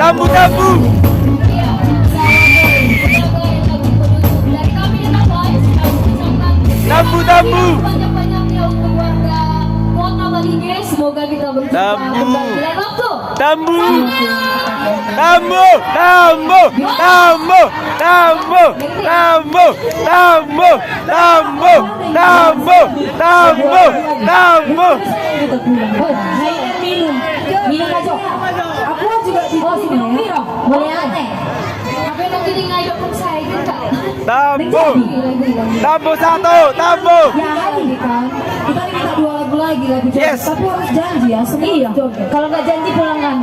Tabu, tabu. tambu. Banyak-banyaknya untuk warga Kota Malinge. Semoga kita berjumpa kembali lain waktu. Tambu. Tambu. Tambu. Tambu. Tambu. Tambu. Tambu. Tambu. Tambu. Tambu. Tambu. Kita pulang. Oh, saya minum. Minum aja. Aku juga di minum minum. Boleh aneh. Tapi nanti di ngajak pun saya juga. Tambu. Tambu satu. Tambu. Ya lagi kan. Kita minta 2 lagu lagi lagu joget. Yes. Tapi harus janji ya. Semua joget. Kalau nggak janji pulang kami.